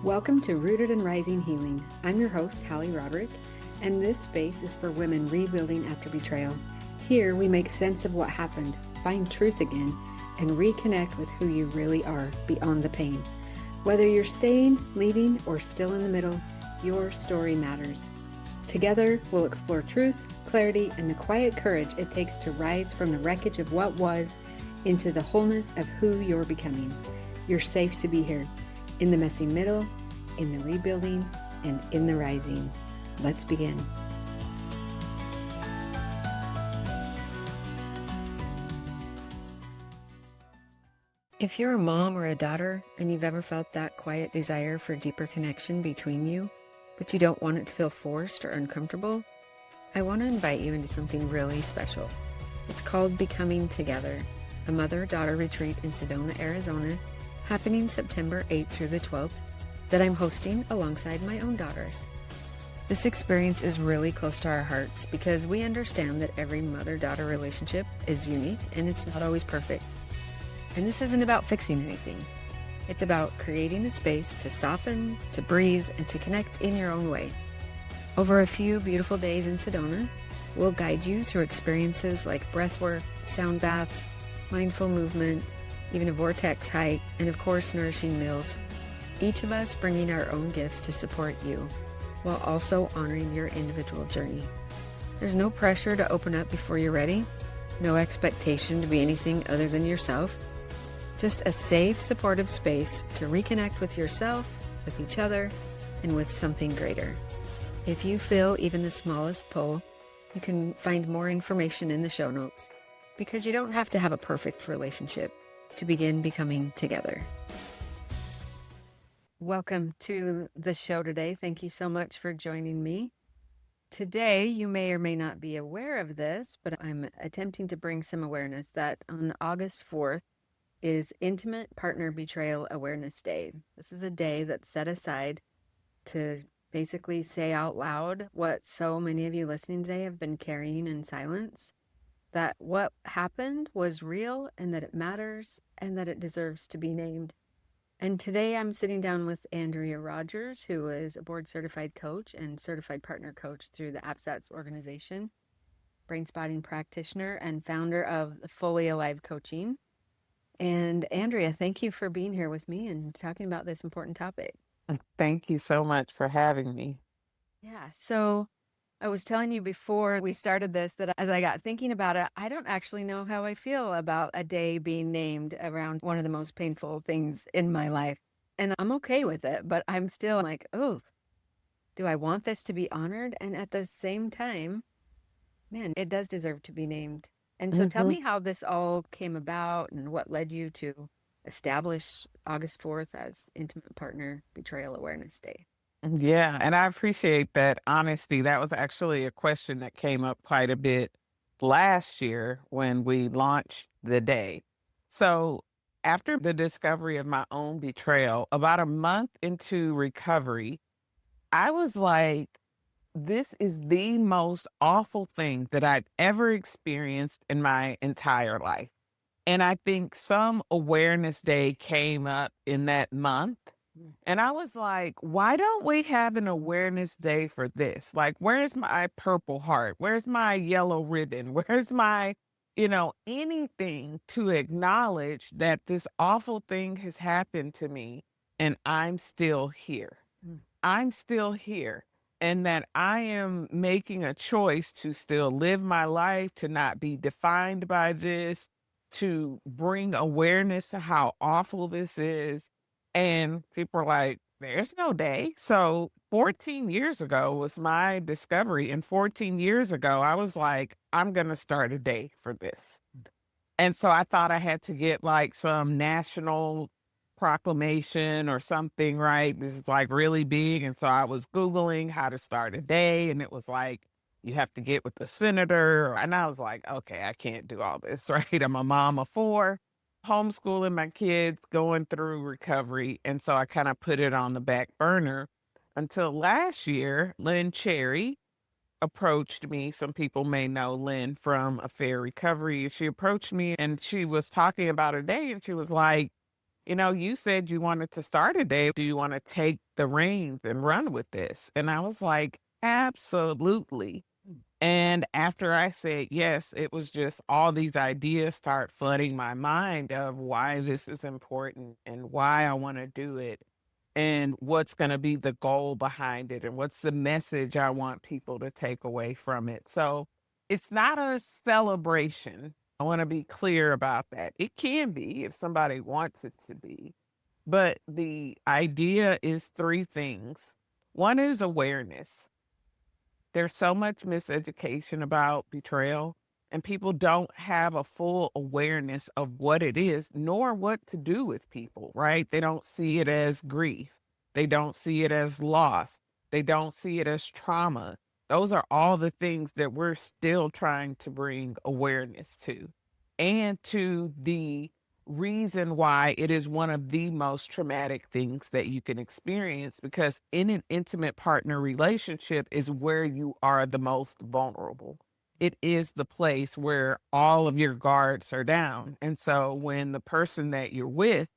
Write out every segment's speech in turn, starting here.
Welcome to Rooted and Rising Healing. I'm your host, Hallie Roderick, and this space is for women rebuilding after betrayal. Here we make sense of what happened, find truth again, and reconnect with who you really are beyond the pain. Whether you're staying, leaving, or still in the middle, your story matters. Together, we'll explore truth, clarity, and the quiet courage it takes to rise from the wreckage of what was into the wholeness of who you're becoming. You're safe to be here. In the messy middle, in the rebuilding, and in the rising. Let's begin. If you're a mom or a daughter and you've ever felt that quiet desire for deeper connection between you, but you don't want it to feel forced or uncomfortable, I want to invite you into something really special. It's called Becoming Together, a mother-daughter retreat in Sedona, Arizona, happening September 8th through the 12th, that I'm hosting alongside my own daughters. This experience is really close to our hearts because we understand that every mother-daughter relationship is unique and it's not always perfect. And this isn't about fixing anything. It's about creating a space to soften, to breathe, and to connect in your own way. Over a few beautiful days in Sedona, we'll guide you through experiences like breathwork, sound baths, mindful movement, even a vortex hike, and of course, nourishing meals. Each of us bringing our own gifts to support you, while also honoring your individual journey. There's no pressure to open up before you're ready, no expectation to be anything other than yourself, just a safe, supportive space to reconnect with yourself, with each other, and with something greater. If you feel even the smallest pull, you can find more information in the show notes, because you don't have to have a perfect relationship to begin becoming together. Welcome to the show today. Thank you so much for joining me. Today, you may or may not be aware of this, but I'm attempting to bring some awareness that on August 4th is Intimate Partner Betrayal Awareness Day. This is a day that's set aside to basically say out loud what so many of you listening today have been carrying in silence, that what happened was real and that it matters and that it deserves to be named. And today I'm sitting down with Andrea Rogers, who is a board-certified coach and certified partner coach through the APSATS organization, Brainspotting practitioner, and founder of Fully Alive Coaching. And Andrea, thank you for being here with me and talking about this important topic. Thank you so much for having me. Yeah, so I was telling you before we started this that as I got thinking about it, I don't actually know how I feel about a day being named around one of the most painful things in my life. And I'm okay with it, but I'm still like, oh, do I want this to be honored? And at the same time, man, it does deserve to be named. And so tell hmm me how this all came about and what led you to establish August 4th as Intimate Partner Betrayal Awareness Day. Yeah, and I appreciate that honesty. That was actually a question that came up quite a bit last year when we launched the day. So, after the discovery of my own betrayal, about a month into recovery, I was like, this is the most awful thing that I'd ever experienced in my entire life. And I think some awareness day came up in that month. Mm. And I was like, why don't we have an awareness day for this? Like, where's my purple heart? Where's my yellow ribbon? Where's my, anything to acknowledge that this awful thing has happened to me and I'm still here. Mm. I'm still here. And that I am making a choice to still live my life, to not be defined by this, to bring awareness to how awful this is. And people are like, there's no day. So 14 years ago was my discovery. And 14 years ago, I was like, I'm going to start a day for this. And so I thought I had to get like some national proclamation or something, right? This is like really big. And so I was Googling how to start a day, and it was like, you have to get with the senator. And I was like, okay, I can't do all this, right? I'm a mom of four, homeschooling my kids, going through recovery. And so I kind of put it on the back burner until last year. Lynn Cherry approached me. Some people may know Lynn from A Fair Recovery. She approached me and she was talking about her day, and she was like, you said you wanted to start a day. Do you want to take the reins and run with this? And I was like, absolutely. And after I said yes, it was just all these ideas start flooding my mind of why this is important and why I want to do it and what's going to be the goal behind it and what's the message I want people to take away from it. So it's not a celebration. I want to be clear about that. It can be if somebody wants it to be. But the idea is three things. One is awareness. There's so much miseducation about betrayal, and people don't have a full awareness of what it is, nor what to do with people, right? They don't see it as grief. They don't see it as loss. They don't see it as trauma. Those are all the things that we're still trying to bring awareness to, and to the reason why it is one of the most traumatic things that you can experience, because in an intimate partner relationship is where you are the most vulnerable. It is the place where all of your guards are down. And so when the person that you're with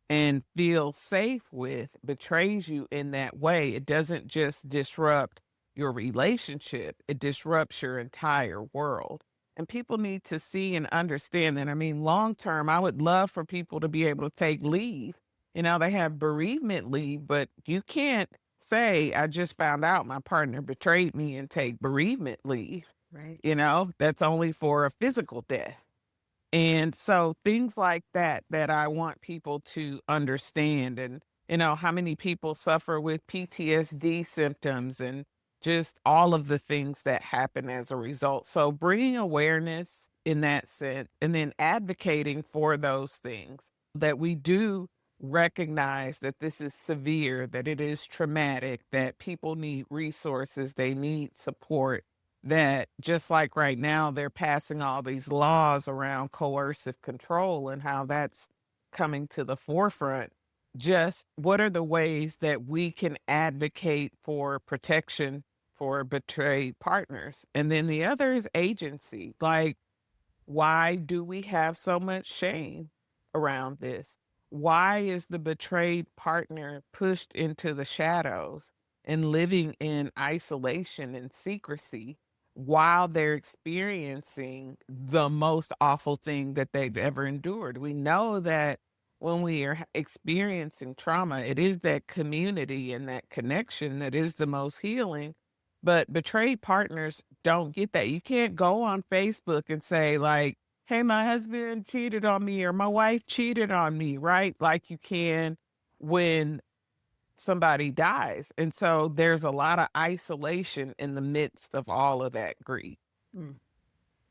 and feel safe with betrays you in that way, it doesn't just disrupt your relationship, it disrupts your entire world. And people need to see and understand that. I mean, long term, I would love for people to be able to take leave. They have bereavement leave, but you can't say, I just found out my partner betrayed me and take bereavement leave. Right. That's only for a physical death. And so things like that I want people to understand. And, how many people suffer with PTSD symptoms and just all of the things that happen as a result. So bringing awareness in that sense and then advocating for those things that we do recognize that this is severe, that it is traumatic, that people need resources, they need support, that just like right now, they're passing all these laws around coercive control and how that's coming to the forefront. Just what are the ways that we can advocate for protection for betrayed partners? And then the other is agency. Like, why do we have so much shame around this? Why is the betrayed partner pushed into the shadows and living in isolation and secrecy while they're experiencing the most awful thing that they've ever endured? We know that when we are experiencing trauma, it is that community and that connection that is the most healing. But betrayed partners don't get that. You can't go on Facebook and say, like, hey, my husband cheated on me or my wife cheated on me, right? Like you can when somebody dies. And so there's a lot of isolation in the midst of all of that grief. Mm.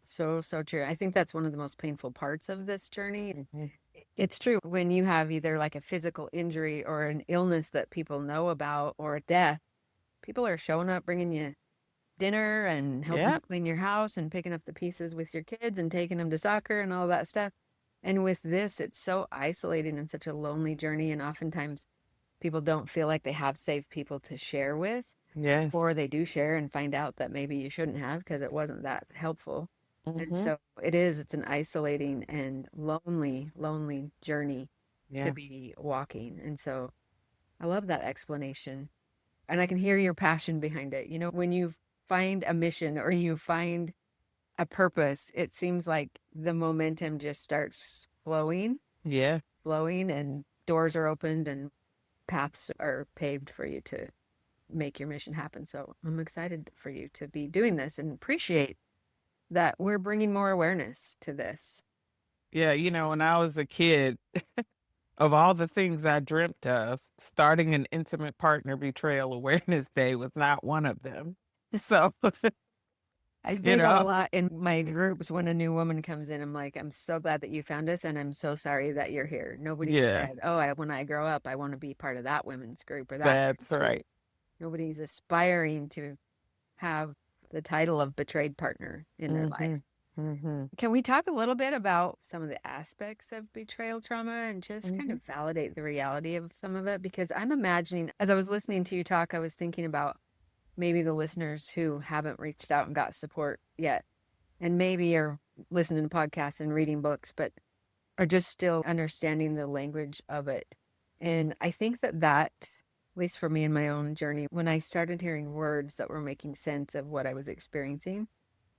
So true. I think that's one of the most painful parts of this journey. Mhm. It's true. When you have either like a physical injury or an illness that people know about or a death, people are showing up, bringing you dinner and helping you Yeah. clean your house and picking up the pieces with your kids and taking them to soccer and all that stuff. And with this, it's so isolating and such a lonely journey. And oftentimes people don't feel like they have safe people to share with, Yes. or they do share and find out that maybe you shouldn't have because it wasn't that helpful. And Hmm. so it's an isolating and lonely journey to Yeah. be walking. And so I love that explanation. And I can hear your passion behind it. When you find a mission or you find a purpose, it seems like the momentum just starts Yeah. flowing, and doors are opened and paths are paved for you to make your mission happen. So I'm excited for you to be doing this and appreciate that we're bringing more awareness to this. Yeah. When I was a kid, of all the things I dreamt of, starting an intimate partner betrayal awareness day was not one of them. So, I you say that a know, lot in my groups when a new woman comes in. I'm like, I'm so glad that you found us, and I'm so sorry that you're here. Nobody yeah, said, oh, when I grow up, I want to be part of that women's group or that that's men's group. right. Nobody's aspiring to have the title of betrayed partner in their life. Hmm. Hmm. Can we talk a little bit about some of the aspects of betrayal trauma and just kind Hmm. of validate the reality of some of it? Because I'm imagining, as I was listening to you talk, I was thinking about maybe the listeners who haven't reached out and got support yet, and maybe are listening to podcasts and reading books, but or just still understanding the language of it. And I think that, at least for me in my own journey, when I started hearing words that were making sense of what I was experiencing,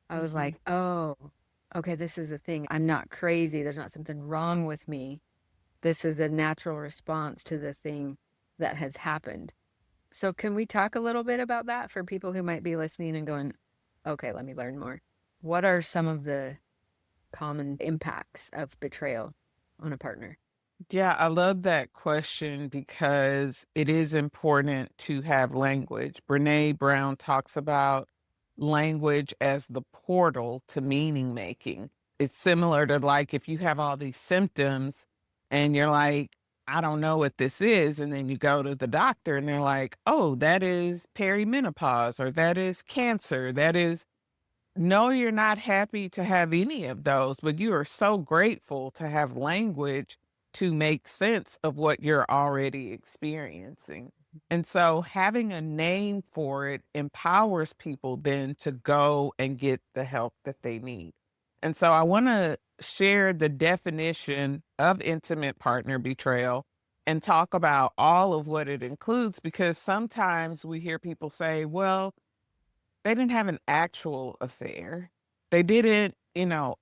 I was Mm-hmm. like, oh, okay, this is the thing. I'm not crazy. There's not something wrong with me. This is a natural response to the thing that has happened. So, can we talk a little bit about that for people who might be listening and going, okay, let me learn more? What are some of the common impacts of betrayal on a partner? Yeah, I love that question because it is important to have language. Brene Brown talks about language as the portal to meaning making. It's similar to like if you have all these symptoms and you're like, I don't know what this is. And then you go to the doctor and they're like, oh, that is perimenopause or that is cancer. That is no, you're not happy to have any of those, but you are so grateful to have language to make sense of what you're already experiencing. And so having a name for it empowers people then to go and get the help that they need. And so I want to share the definition of intimate partner betrayal and talk about all of what it includes because sometimes we hear people say, well, they didn't have an actual affair. They didn't,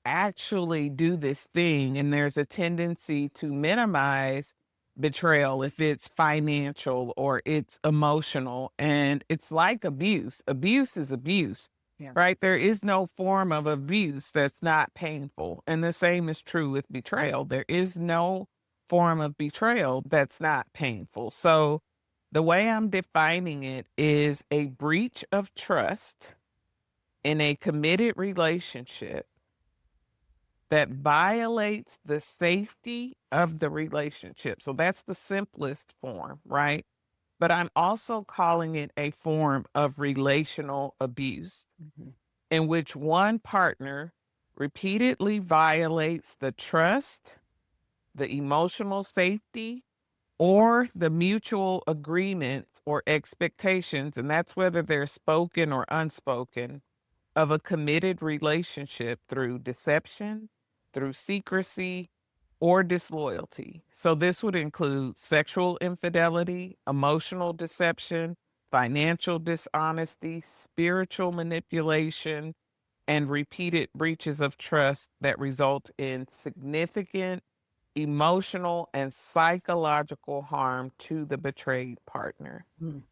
actually do this thing, and there's a tendency to minimize betrayal if it's financial or it's emotional, and it's like abuse. Abuse is abuse, Yeah. right? There is no form of abuse that's not painful, and the same is true with betrayal. There is no form of betrayal that's not painful. So the way I'm defining it is a breach of trust in a committed relationship that violates the safety of the relationship. So that's the simplest form, right? But I'm also calling it a form of relational abuse Mhm. in which one partner repeatedly violates the trust, the emotional safety, or the mutual agreements or expectations, and that's whether they're spoken or unspoken, of a committed relationship through deception, through secrecy, or disloyalty. So this would include sexual infidelity, emotional deception, financial dishonesty, spiritual manipulation, and repeated breaches of trust that result in significant emotional and psychological harm to the betrayed partner. Mm,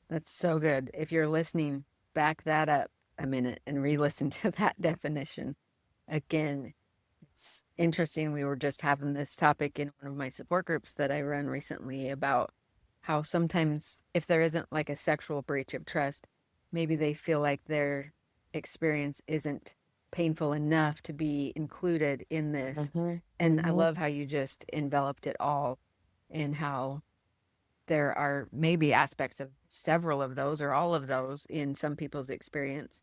that's so good. If you're listening, back that up a minute and re listen to that definition again. It's interesting. We were just having this topic in one of my support groups that I run recently about how sometimes, if there isn't like a sexual breach of trust, maybe they feel like their experience isn't painful enough to be included in this. Mhm, And I mhm. love how you just enveloped it all and how there are maybe aspects of several of those or all of those in some people's experience.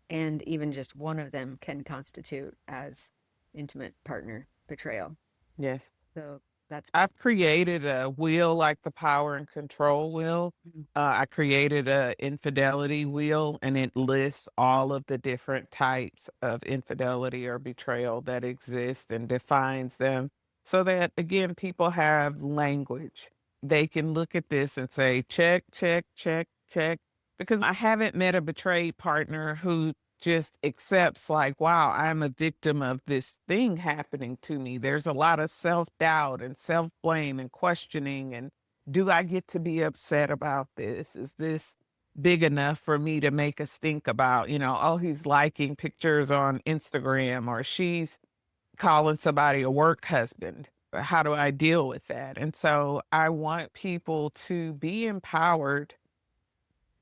And even just one of them can constitute as intimate partner betrayal. Yes. So that's I've created a wheel like the power and control wheel. Mhm. I created a infidelity wheel and it lists all of the different types of infidelity or betrayal that exist and defines them so that again people have language. They can look at this and say check, check, check, check because I haven't met a betrayed partner who just accepts like, wow, I'm a victim of this thing happening to me. There's a lot of self-doubt and self-blame and questioning and do I get to be upset about this? Is this big enough for me to make a stink about? Oh, he's liking pictures on Instagram or she's calling somebody a work husband. How do I deal with that? And so I want people to be empowered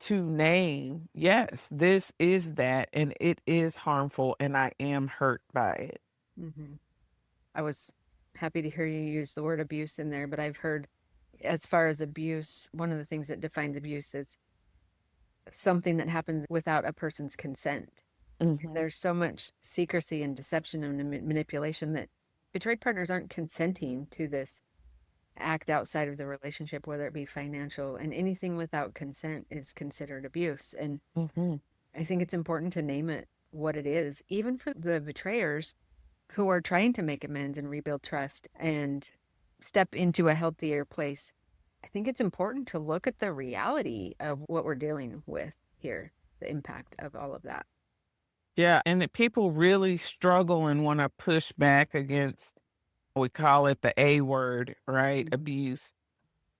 to name, yes, this is that, and it is harmful, and I am hurt by it. Mhm. I was happy to hear you use the word abuse in there, but I've heard as far as abuse, one of the things that defines abuse is something that happens without a person's consent. Mhm. There's so much secrecy and deception and manipulation that betrayed partners aren't consenting to this act outside of the relationship, whether it be financial, and anything without consent is considered abuse. And Mhm. I think it's important to name it what it is, even for the betrayers. who are trying to make amends and rebuild trust and step into a healthier place, I think it's important to look at the reality of what we're dealing with here, the impact of all of that. Yeah. And that people really struggle and want to push back against, we call it the A word, right? Mhm. Abuse.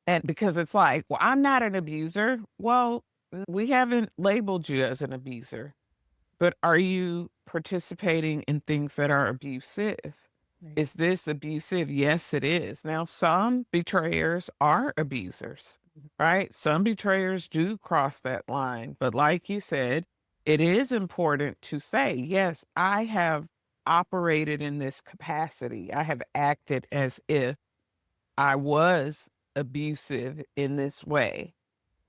And because it's like, well, I'm not an abuser. Well, we haven't labeled you as an abuser, but are you participating in things that are abusive? Right. Is this abusive? Yes, it is. Now, some betrayers are abusers, Mhm. right? Some betrayers do cross that line. But like you said, it is important to say, yes, I have operated in this capacity. I have acted as if I was abusive in this way.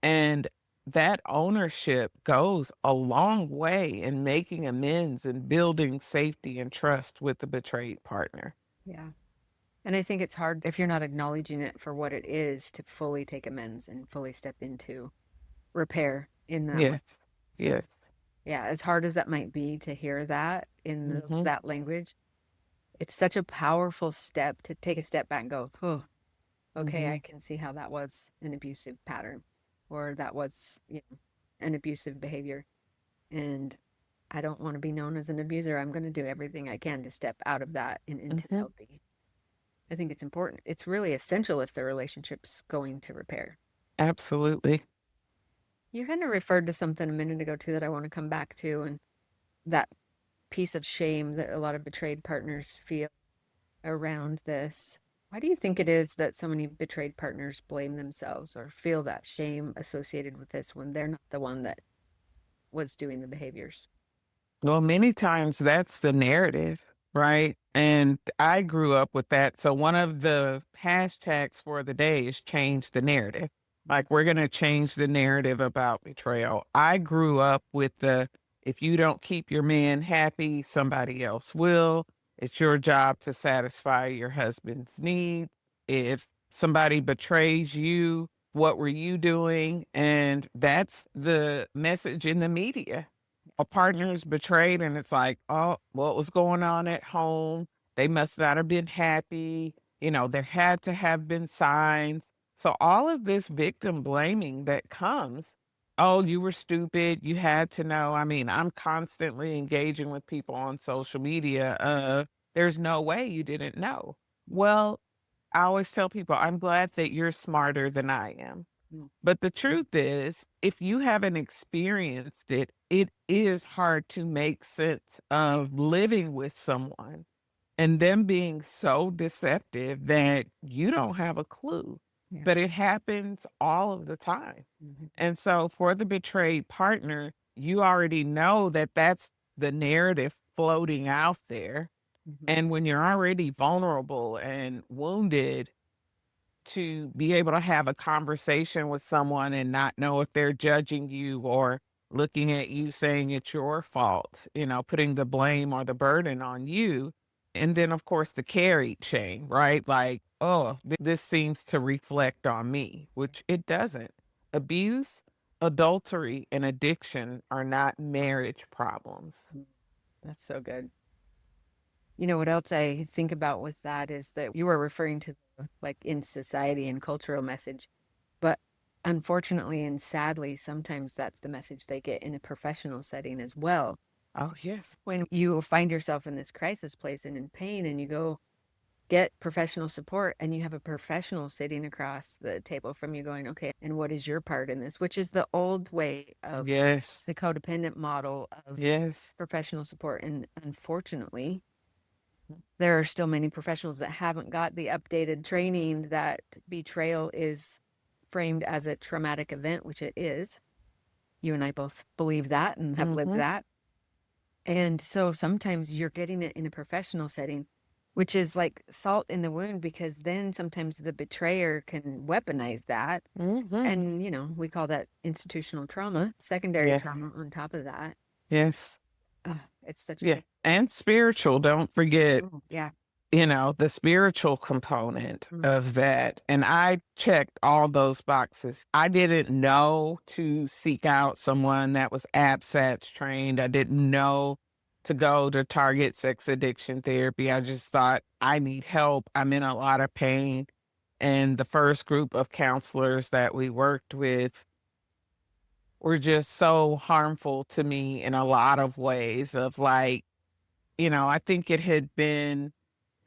And that ownership goes a long way in making amends and building safety and trust with the betrayed partner. Yeah. And I think it's hard if you're not acknowledging it for what it is to fully take amends and fully step into repair in that way. Yes. So, Yes. yeah, as hard as that might be to hear that in Hmm. that language, it's such a powerful step to take a step back and go, oh, okay, Hmm. I can see how that was an abusive pattern or that was, an abusive behavior. And I don't want to be known as an abuser. I'm going to do everything I can to step out of that and into Hmm. healthy. I think it's important. It's really essential if the relationship's going to repair. Absolutely. You kind of referred to something a minute ago too that I want to come back to, and that piece of shame that a lot of betrayed partners feel around this. Why do you think it is that so many betrayed partners blame themselves or feel that shame associated with this when they're not the one that was doing the behaviors? Well, many times that's the narrative, right? And I grew up with that. So one of the hashtags for the day is change the narrative. Like we're going to change the narrative about betrayal. I grew up with the, if you don't keep your man happy, somebody else will. It's your job to satisfy your husband's needs. If somebody betrays you, what were you doing? And that's the message in the media. A partner is betrayed and it's like, oh, what was going on at home? They must not have been happy. There had to have been signs. So all of this victim blaming that comes, oh, you were stupid. You had to know. I mean, I'm constantly engaging with people on social media. There's no way you didn't know. Well, I always tell people, I'm glad that you're smarter than I am. Mm. But the truth is, if you haven't experienced it, it is hard to make sense of living with someone and them being so deceptive that you don't have a clue. Yeah. But it happens all of the time. Mhm. And so for the betrayed partner, you already know that that's the narrative floating out there. Mhm. And when you're already vulnerable and wounded, to be able to have a conversation with someone and not know if they're judging you or looking at you saying it's your fault, putting the blame or the burden on you. And then, of course, the carried shame, right? Like, oh, this seems to reflect on me, which it doesn't. Abuse, adultery, and addiction are not marriage problems. Mm. That's so good. You know what else I think about with that is that you were referring to like in society and cultural message, but unfortunately and sadly, sometimes that's the message they get in a professional setting as well. Oh, yes. When you find yourself in this crisis place and in pain and you go get professional support and you have a professional sitting across the table from you going, okay, and what is your part in this? Which is the old way of Yes. the codependent model of Yes. professional support. And unfortunately, there are still many professionals that haven't got the updated training that betrayal is framed as a traumatic event, which it is. You and I both believe that and have lived Hmm. that. And so sometimes you're getting it in a professional setting, which is like salt in the wound because then sometimes the betrayer can weaponize that. Hmm. And, we call that institutional trauma, secondary Yes. trauma on top of that. Yes. It's such a Yeah. big, And spiritual, don't forget, oh, yeah. the spiritual component Mm. of that. And I checked all those boxes. I didn't know to seek out someone that was APSATS trained. I didn't know to go to target sex addiction therapy. I just thought I need help. I'm in a lot of pain. And the first group of counselors that we worked with were just so harmful to me in a lot of ways of like, I think it had been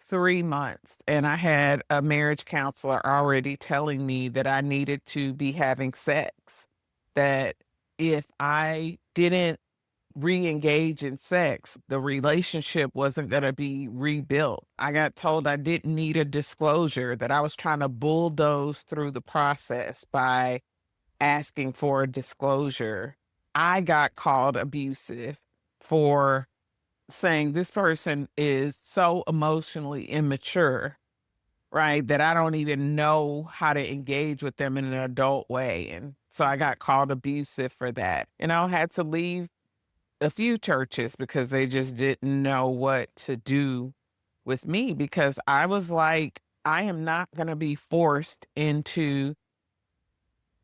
3 months and I had a marriage counselor already telling me that I needed to be having sex, that if I didn't re-engage in sex, the relationship wasn't going to be rebuilt. I got told I didn't need a disclosure, that I was trying to bulldoze through the process by asking for a disclosure. I got called abusive for saying this person is so emotionally immature, right? That I don't even know how to engage with them in an adult way. And so I got called abusive for that. And I had to leave a few churches because they just didn't know what to do with me, because I was like, I am not going to be forced into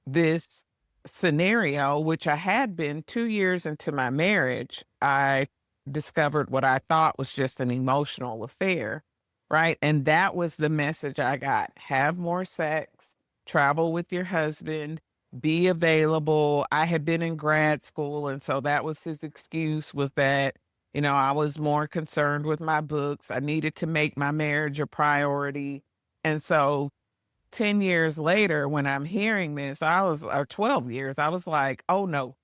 this scenario, which I had been 2 years into my marriage. I discovered what I thought was just an emotional affair, right? And that was the message I got. Have more sex, travel with your husband, be available. I had been in grad school, and so that was his excuse, was that, I was more concerned with my books. I needed to make my marriage a priority. And so 10 years later, when I'm hearing this, or 12 years, I was like, oh no,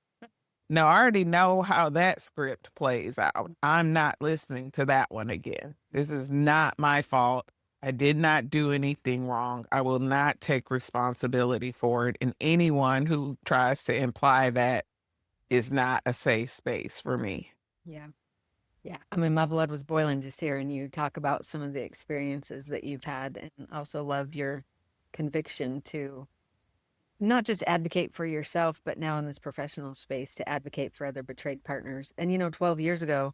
no, I already know how that script plays out. I'm not listening to that one again. This is not my fault. I did not do anything wrong. I will not take responsibility for it. And anyone who tries to imply that is not a safe space for me. Yeah. Yeah. I mean, my blood was boiling just hearing you talk about some of the experiences that you've had, and also love your conviction to not just advocate for yourself, but now in this professional space to advocate for other betrayed partners. And 12 years ago,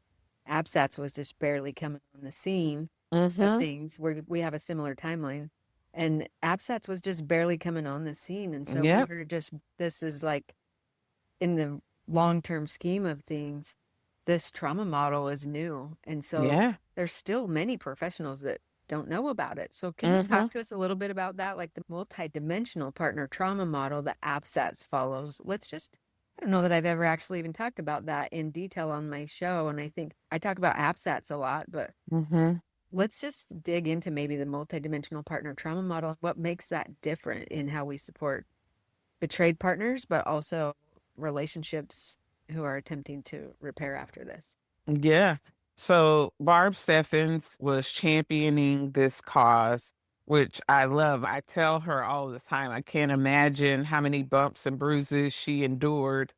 APSATS was just barely coming on the scene of Mm-hmm. things, where we have a similar timeline. And APSATS was just barely coming on the scene. And so we Yep. were just, this is like, in the long-term scheme of things, this trauma model is new. And so Yeah. there's still many professionals that don't know about it. So can you Mm-hmm. talk to us a little bit about that, like the multidimensional partner trauma model that APSATS follows? I don't know that I've ever actually even talked about that in detail on my show. And I think I talk about APSATS a lot, but Mm-hmm. let's just dig into maybe the multidimensional partner trauma model. What makes that different in how we support betrayed partners, but also relationships who are attempting to repair after this? Yeah. So Barb Steffens was championing this cause, which I love. I tell her all the time, I can't imagine how many bumps and bruises she endured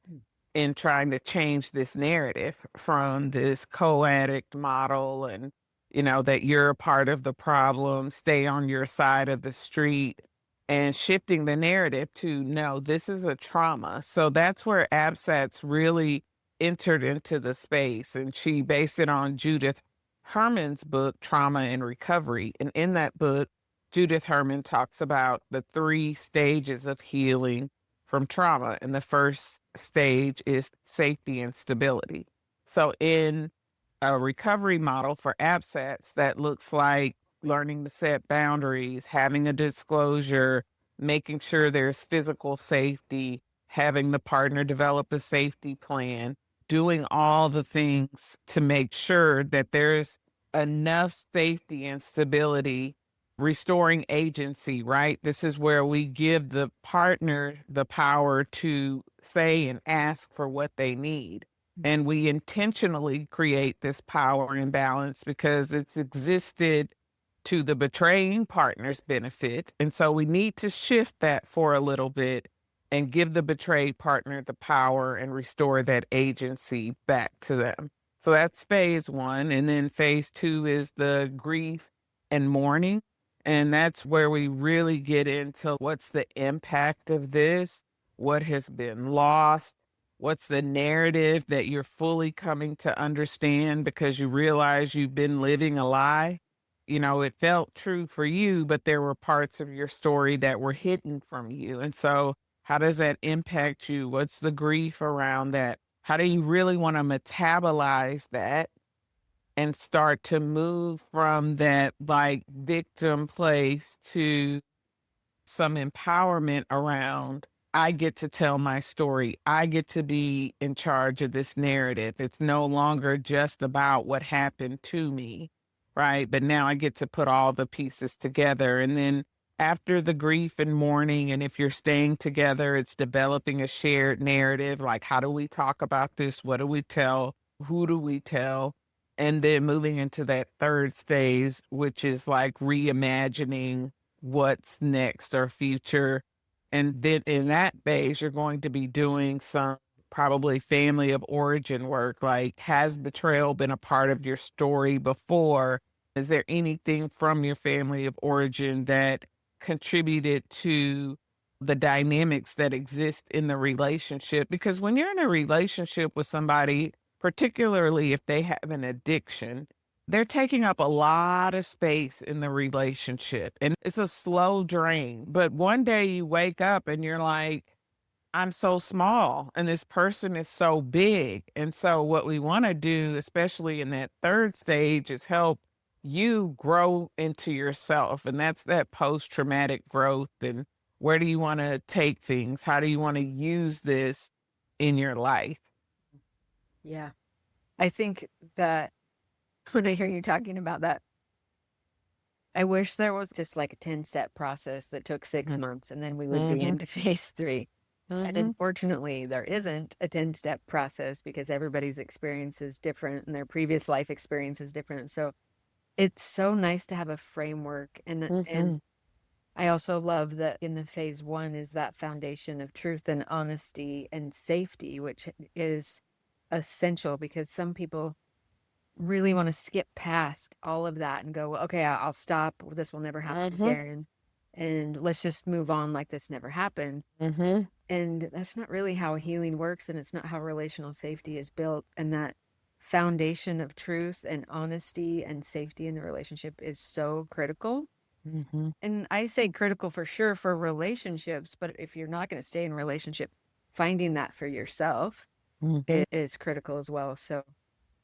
in trying to change this narrative from this co-addict model, and, that you're a part of the problem, stay on your side of the street, and shifting the narrative to, no, this is a trauma. So that's where ABSATS really entered into the space. And she based it on Judith Herman's book, Trauma and Recovery. And in that book, Judith Herman talks about the 3 stages of healing from trauma. And the first stage is safety and stability. So in a recovery model for ABSATS, that looks like learning to set boundaries, having a disclosure, making sure there's physical safety, having the partner develop a safety plan, doing all the things to make sure that there's enough safety and stability, restoring agency, right? This is where we give the partner the power to say and ask for what they need. And we intentionally create this power imbalance because it's existed to the betraying partner's benefit. And so we need to shift that for a little bit and give the betrayed partner the power and restore that agency back to them. So that's phase one. And then phase two is the grief and mourning. And that's where we really get into what's the impact of this, what has been lost, what's the narrative that you're fully coming to understand because you realize you've been living a lie. It felt true for you, but there were parts of your story that were hidden from you. And so, how does that impact you? What's the grief around that? How do you really want to metabolize that and start to move from that like victim place to some empowerment around, I get to tell my story. I get to be in charge of this narrative. It's no longer just about what happened to me, right? But now I get to put all the pieces together. And then after the grief and mourning, and if you're staying together, it's developing a shared narrative. Like, how do we talk about this? What do we tell? Who do we tell? And then moving into that third stage, which is like reimagining what's next or future. And then in that phase, you're going to be doing some probably family of origin work. Like, has betrayal been a part of your story before? Is there anything from your family of origin that contributed to the dynamics that exist in the relationship? Because when you're in a relationship with somebody, particularly if they have an addiction, they're taking up a lot of space in the relationship, and it's a slow drain. But one day you wake up and you're like, I'm so small and this person is so big. And so what we want to do, especially in that third stage, is help you grow into yourself. And that's that post-traumatic growth. And where do you want to take things? How do you want to use this in your life? Yeah. I think that when I hear you talking about that, I wish there was just like a 10-step process that took 6 months and then we would be Mm-hmm. into phase 3. And Mm-hmm. unfortunately, there isn't a 10-step process because everybody's experience is different and their previous life experience is different. So it's so nice to have a framework. And Mm-hmm. I also love that in the phase 1 is that foundation of truth and honesty and safety, which is essential because some people really want to skip past all of that and go, "Well, okay, I'll stop. This will never happen Mm-hmm. again. And let's just move on like this never happened." Mm-hmm. And that's not really how healing works. And it's not how relational safety is built. And that foundation of truth and honesty and safety in the relationship is so critical. Mm-hmm. And I say critical for sure for relationships, but if you're not going to stay in a relationship, finding that for yourself Mm-hmm. is critical as well. So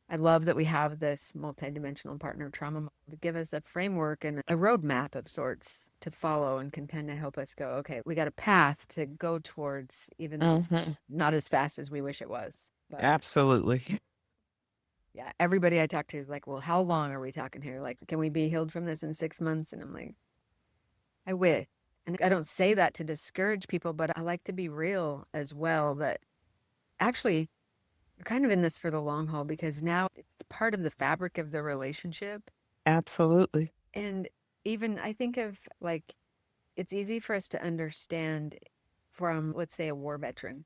I love that we have this multidimensional partner trauma model to give us a framework and a roadmap of sorts to follow and can kind of help us go, okay, we got a path to go towards, even though Mm-hmm. it's not as fast as we wish it was. But Absolutely. yeah, everybody I talk to is like, well, how long are we talking here? Like, can we be healed from this in 6 months? And I'm like, I wish. And I don't say that to discourage people, but I like to be real as well that actually you're kind of in this for the long haul because now it's part of the fabric of the relationship. Absolutely. And even I think of like, it's easy for us to understand from, let's say, a war veteran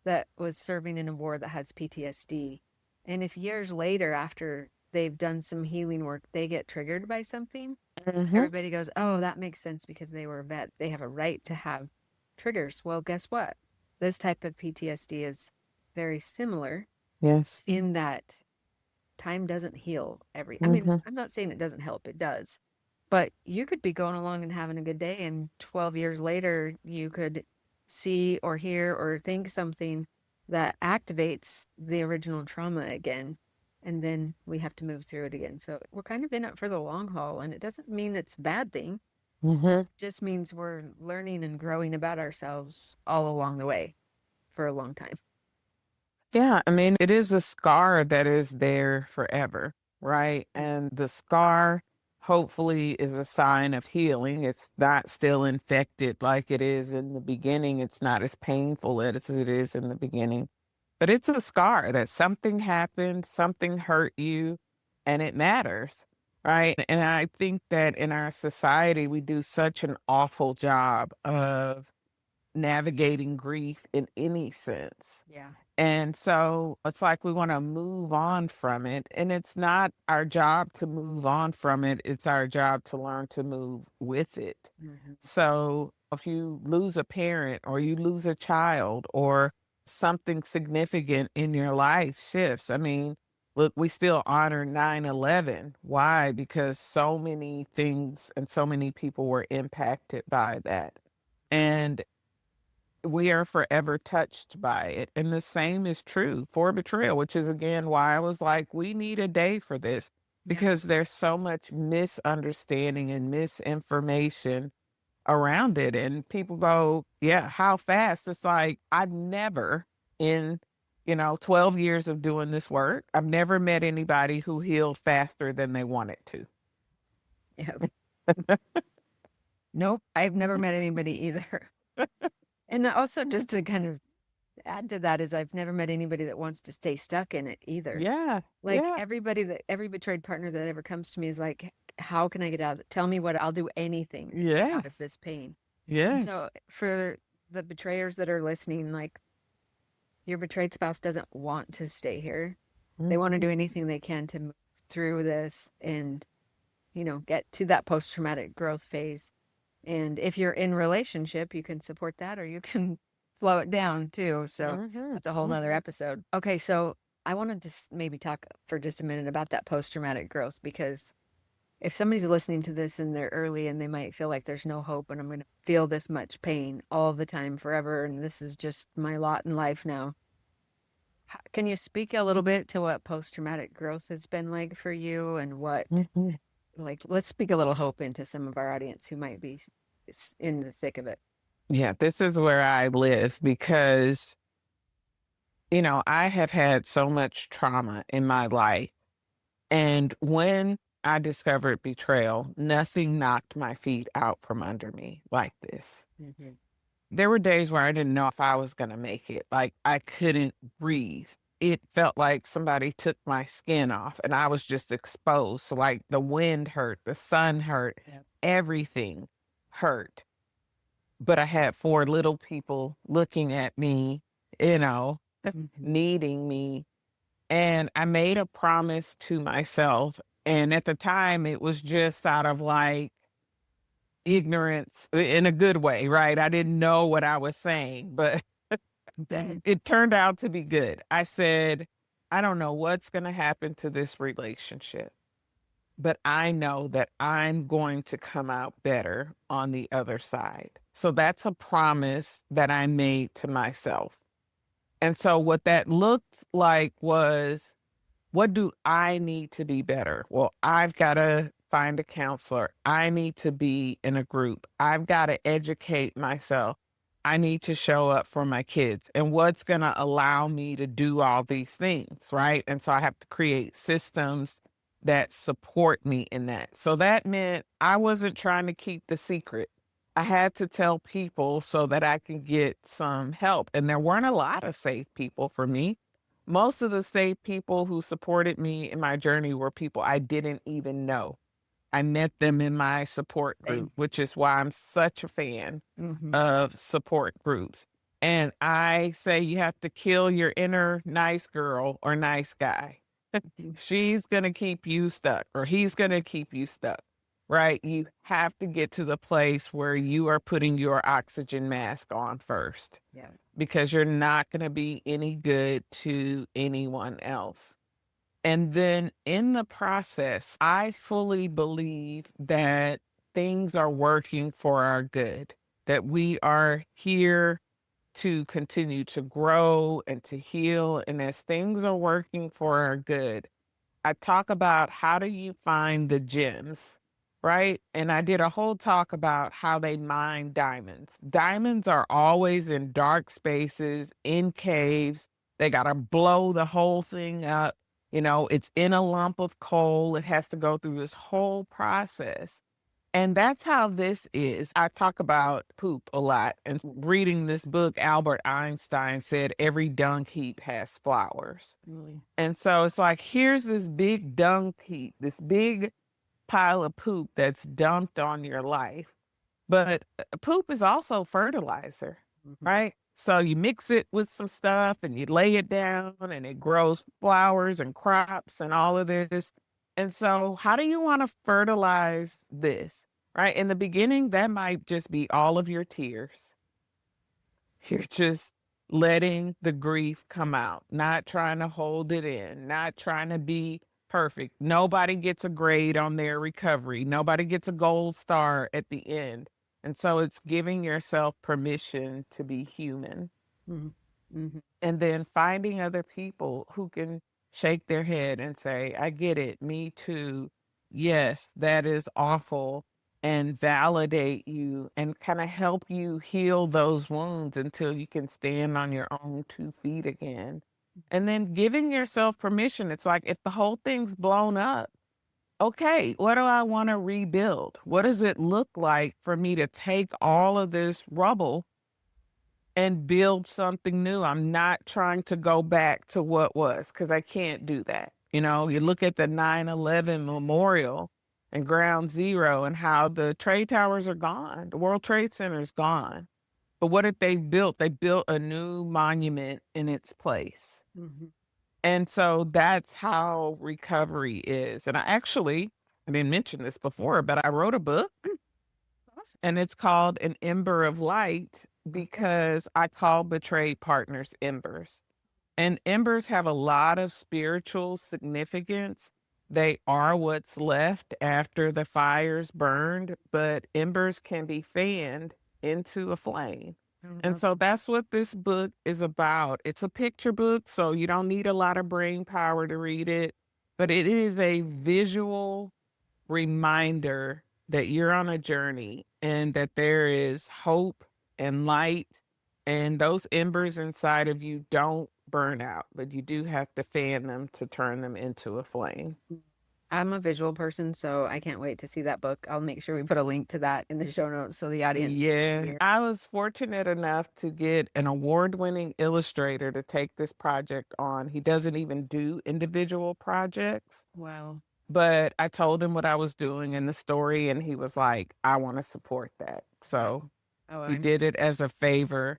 that was serving in a war that has PTSD. And if years later, after they've done some healing work, they get triggered by something, Mm-hmm. everybody goes, oh, that makes sense because they were a vet. They have a right to have triggers. Well, guess what? This type of PTSD is very similar Yes. in that time doesn't heal I mean, Mm-hmm. I'm not saying it doesn't help, it does. But you could be going along and having a good day, and 12 years later, you could see or hear or think something that activates the original trauma again. And then we have to move through it again. So we're kind of in it for the long haul. And it doesn't mean it's a bad thing, it Mm-hmm. just means we're learning and growing about ourselves all along the way for a long time. Yeah, I mean, it is a scar that is there forever, right? And the scar hopefully is a sign of healing. It's not still infected like it is in the beginning. It's not as painful as it is in the beginning. But it's a scar that something happened, something hurt you, and it matters, right? And I think that in our society, we do such an awful job of navigating grief in any sense. Yeah. And so it's like we want to move on from it. And it's not our job to move on from it, it's our job to learn to move with it. Mm-hmm. So if you lose a parent or you lose a child or something significant in your life shifts, I mean, look, we still honor 9/11. Why? Because so many things and so many people were impacted by that. And we are forever touched by it. And the same is true for betrayal, which is again why I was like, we need a day for this. because there's so much misunderstanding and misinformation around it. And people go, yeah, how fast? It's like, I've never in, 12 years of doing this work, I've never met anybody who healed faster than they wanted to. Yeah. Nope. I've never met anybody either. And also just to kind of add to that is I've never met anybody that wants to stay stuck in it either. Yeah. Like Yeah. every betrayed partner that ever comes to me is like, how can I get out of it? Tell me what I'll do anything to get out of Yes. this pain. And Yes. so for the betrayers that are listening, like your betrayed spouse doesn't want to stay here. They want to do anything they can to move through this and, get to that post-traumatic growth phase. And if you're in relationship, you can support that or you can slow it down too. So that's a whole nother episode. Okay, so I want to just maybe talk for just a minute about that post-traumatic growth, because if somebody's listening to this and they're early and they might feel like there's no hope and I'm going to feel this much pain all the time forever and this is just my lot in life now. Can you speak a little bit to what post-traumatic growth has been like for you and what, like, let's speak a little hope into some of our audience who might be in the thick of it. Yeah, this is where I live because, I have had so much trauma in my life. And when I discovered betrayal, nothing knocked my feet out from under me like this. There were days where I didn't know if I was going to make it. Like I couldn't breathe. It felt like somebody took my skin off and I was just exposed. So like the wind hurt, the sun hurt, everything hurt. But I had 4 little people looking at me, needing me. And I made a promise to myself. And at the time, it was just out of like ignorance in a good way, right? I didn't know what I was saying, but it turned out to be good. I said, I don't know what's going to happen to this relationship, but I know that I'm going to come out better on the other side. So that's a promise that I made to myself. And so what that looked like was, what do I need to be better? Well, I've got to find a counselor. I need to be in a group. I've got to educate myself. I need to show up for my kids. And what's going to allow me to do all these things, right? And so I have to create systems that support me in that. So that meant I wasn't trying to keep the secret. I had to tell people so that I could get some help. And there weren't a lot of safe people for me. Most of the safe people who supported me in my journey were people I didn't even know. I met them in my support group, which is why I'm such a fan of support groups. And I say you have to kill your inner nice girl or nice guy. She's going to keep you stuck or he's going to keep you stuck, right? You have to get to the place where you are putting your oxygen mask on first. Yeah. Because you're not going to be any good to anyone else. And then in the process, I fully believe that things are working for our good, that we are here to continue to grow and to heal. And as things are working for our good, I talk about how do you find the gems, right? And I did a whole talk about how they mine diamonds. Diamonds are always in dark spaces, in caves. They got to blow the whole thing up. It's in a lump of coal. It has to go through this whole process. And that's how this is. I talk about poop a lot. And reading this book, Albert Einstein said every dung heap has flowers. Really? And so it's like, here's this big dung heap, this big pile of poop that's dumped on your life. But poop is also fertilizer, right? So you mix it with some stuff and you lay it down and it grows flowers and crops and all of this. And so how do you want to fertilize this, right? In the beginning, that might just be all of your tears. You're just letting the grief come out, not trying to hold it in, not trying to be perfect. Nobody gets a grade on their recovery. Nobody gets a gold star at the end. And so it's giving yourself permission to be human. And then finding other people who can shake their head and say, I get it. Me too. Yes, that is awful. And validate you and kind of help you heal those wounds until you can stand on your own 2 feet again. And then giving yourself permission. It's like if the whole thing's blown up, okay, what do I want to rebuild? What does it look like for me to take all of this rubble and build something new? I'm not trying to go back to what was because I can't do that. You look at the 9/11 memorial and ground zero and how the trade towers are gone. The World Trade Center is gone. But what did they build? They built a new monument in its place. Mm-hmm. And so that's how recovery is. And I didn't mention this before, but I wrote a book and it's called An Ember of Light because I call betrayed partners embers. And embers have a lot of spiritual significance. They are what's left after the fire's burned, but embers can be fanned into a flame. And so that's what this book is about. It's a picture book, so you don't need a lot of brain power to read it, but it is a visual reminder that you're on a journey and that there is hope and light, and those embers inside of you don't burn out, but you do have to fan them to turn them into a flame. I'm a visual person, so I can't wait to see that book. I'll make sure we put a link to that in the show notes so the audience can see Yeah, it. I was fortunate enough to get an award-winning illustrator to take this project on. He doesn't even do individual projects, Wow. but I told him what I was doing in the story, and he was like, I want to support that. So Oh, he did it as a favor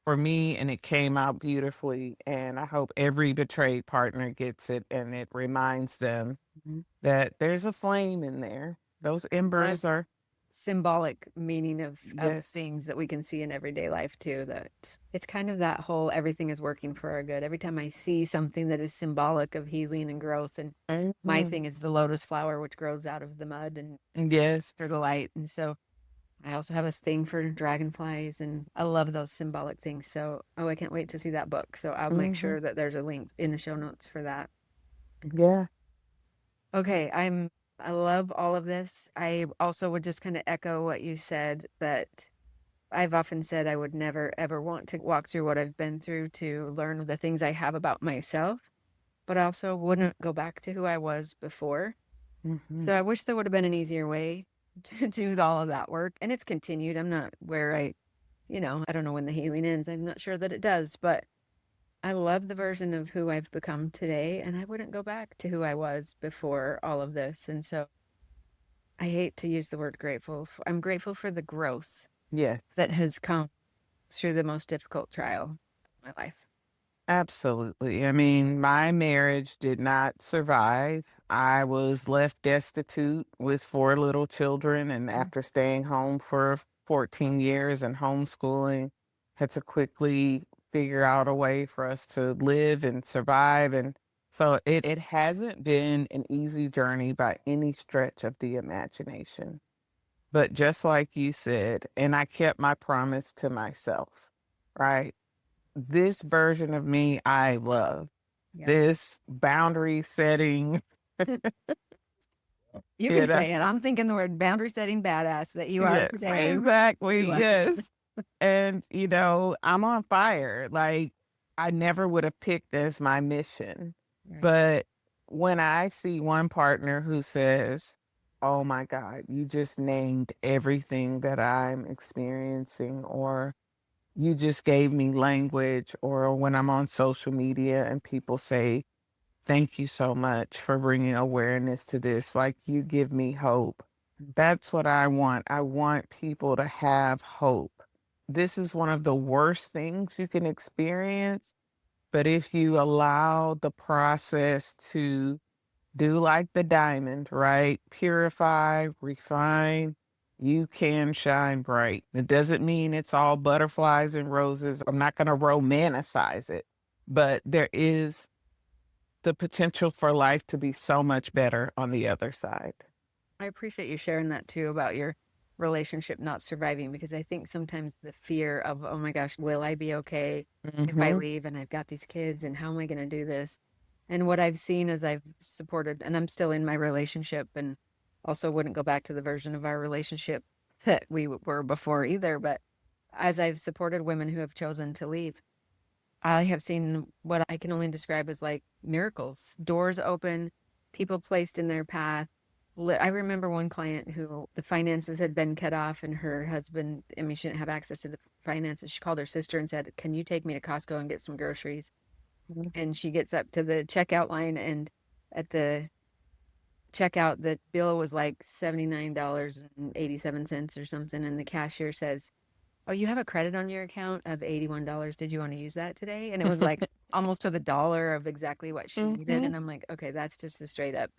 for me, and it came out beautifully. And I hope every betrayed partner gets it, and it reminds them Mhm. that there's a flame in there. Those embers are, symbolic meaning of yes. things that we can see in everyday life too, that it's kind of that whole everything is working for our good. Every time I see something that is symbolic of healing and growth, and my Mhm. thing is the lotus flower, which grows out of the mud and Yes. for the light. And so I also have a thing for dragonflies, and I love those symbolic things. So, I can't wait to see that book. So I'll make Mhm. sure that there's a link in the show notes for that. Yeah. Okay, I love all of this. I also would just kind of echo what you said, that I've often said I would never ever want to walk through what I've been through to learn the things I have about myself, but I also wouldn't go back to who I was before. Mhm. So I wish there would have been an easier way to do all of that work. And it's continued. I'm not where I don't know when the healing ends. I'm not sure that it does, but I love the version of who I've become today, and I wouldn't go back to who I was before all of this. And so I hate to use the word grateful. I'm grateful for the growth Yes. that has come through the most difficult trial of my life. Absolutely. I mean, my marriage did not survive. I was left destitute with 4 little children, and after staying home for 14 years and homeschooling, had to quickly figure out a way for us to live and survive. And so it hasn't been an easy journey by any stretch of the imagination. But just like you said, and I kept my promise to myself, right? This version of me I love. Yeah. This boundary setting, You you can know? say it. I'm thinking the word boundary setting badass that you are Yes, today. exactly. You are. Yes. And, I'm on fire. Like, I never would have picked as my mission. Right. But when I see one partner who says, oh my God, you just named everything that I'm experiencing, or you just gave me language, or when I'm on social media and people say, thank you so much for bringing awareness to this, like you give me hope. That's what I want. I want people to have hope. This is one of the worst things you can experience, but if you allow the process to do like the diamond, right? Purify, refine, you can shine bright. It doesn't mean it's all butterflies and roses. I'm not going to romanticize it, but there is the potential for life to be so much better on the other side. I appreciate you sharing that too about your relationship not surviving, because I think sometimes the fear of, oh my gosh, will I be okay if I Mhm. leave and I've got these kids, and how am I going to do this? And what I've seen as I've supported, and I'm still in my relationship and also wouldn't go back to the version of our relationship that we were before either. But as I've supported women who have chosen to leave, I have seen what I can only describe as like miracles, doors open, people placed in their path. I remember one client who the finances had been cut off and her husband, I mean, she didn't have access to the finances. She called her sister and said, "Can you take me to Costco and get some groceries?" Mhm. And she gets up to the checkout line, and at the checkout, the bill was like $79.87 or something. And the cashier says, "Oh, you have a credit on your account of $81. Did you want to use that today?" And it was like almost to the dollar of exactly what she needed. Mhm. And I'm like, okay, that's just a straight up,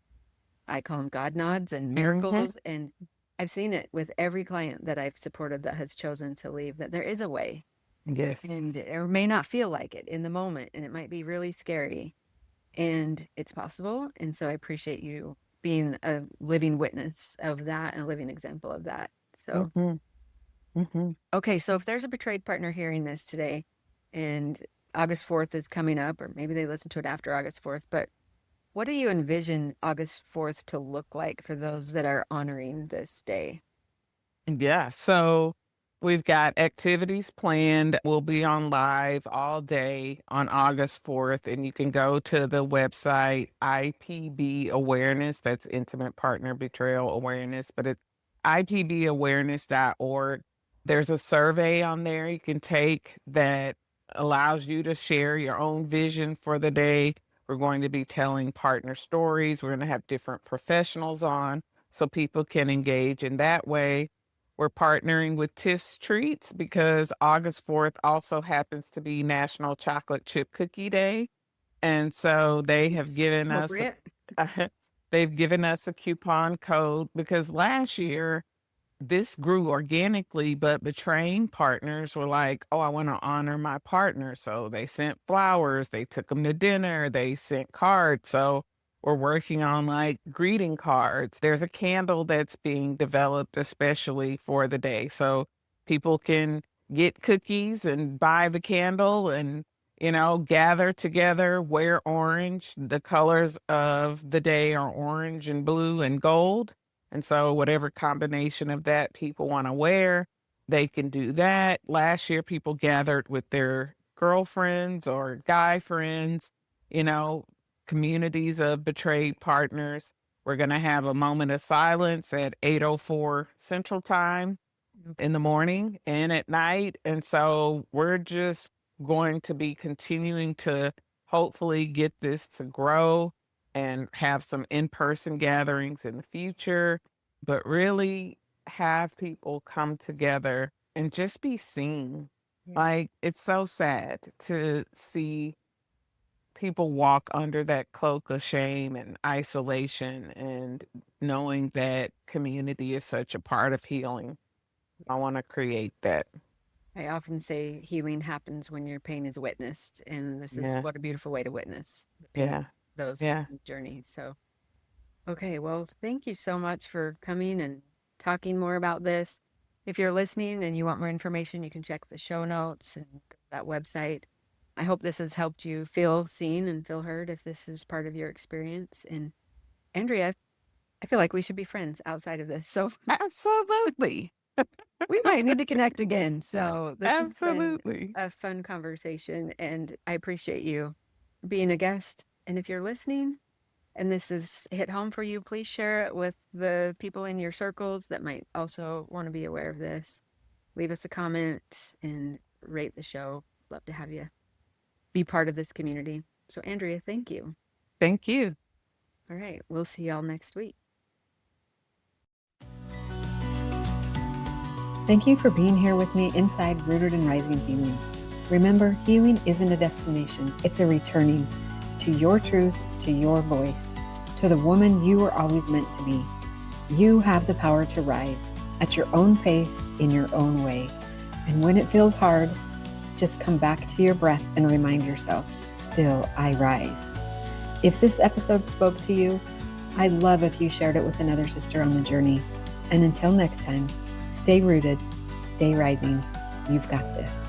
I call them God nods and Mhm. miracles. And I've seen it with every client that I've supported that has chosen to leave, that there is a way. Yes. And it may not feel like it in the moment, and it might be really scary, and it's possible. And so I appreciate you being a living witness of that and a living example of that. So, Mhm. Mhm. okay, so if there's a betrayed partner hearing this today and August 4th is coming up, or maybe they listen to it after August 4th, but what do you envision August 4th to look like for those that are honoring this day? Yeah. So we've got activities planned. We'll be on live all day on August 4th, and you can go to the website IPB Awareness. That's Intimate Partner Betrayal Awareness, but it's IPBawareness.org. There's a survey on there you can take that allows you to share your own vision for the day. We're going to be telling partner stories. We're going to have different professionals on so people can engage in that way. We're partnering with Tiff's Treats because August 4th also happens to be National Chocolate Chip Cookie Day. And so they have It's given us appropriate. they've given us a coupon code because last year this grew organically, but betraying partners were like, "Oh, I want to honor my partner." So they sent flowers, they took them to dinner, they sent cards. So we're working on like greeting cards. There's a candle that's being developed especially for the day. So people can get cookies and buy the candle and, gather together, wear orange. The colors of the day are orange and blue and gold. And so whatever combination of that people want to wear, they can do that. Last year, people gathered with their girlfriends or guy friends, you know, communities of betrayed partners. We're going to have a moment of silence at 8:04 Central Time in the morning and at night. And so we're just going to be continuing to hopefully get this to grow and have some in-person gatherings in the future, but really have people come together and just be seen. Yeah. Like, it's so sad to see people walk under that cloak of shame and isolation and knowing that community is such a part of healing. I wanna create that. I often say healing happens when your pain is witnessed, and this is Yeah, what a beautiful way to witness the pain, yeah, those yeah. journeys. So, okay, well, thank you so much for coming and talking more about this. If you're listening and you want more information, you can check the show notes and go to that website. I hope this has helped you feel seen and feel heard if this is part of your experience. And Andrea, I feel like we should be friends outside of this. So Absolutely, we might need to connect again. So this has been absolutely. a fun conversation, and I appreciate you being a guest. And if you're listening and this is hit home for you, please share it with the people in your circles that might also want to be aware of this. Leave us a comment and rate the show. Love to have you be part of this community. So, Andrea, thank you. Thank you. All right, we'll see y'all next week. Thank you for being here with me inside Rooted and Rising Healing. Remember, healing isn't a destination, it's a returning to your truth, to your voice, to the woman you were always meant to be. You have the power to rise at your own pace, in your own way. And when it feels hard, just come back to your breath and remind yourself, still I rise. If this episode spoke to you, I'd love if you shared it with another sister on the journey. And until next time, stay rooted, stay rising. You've got this.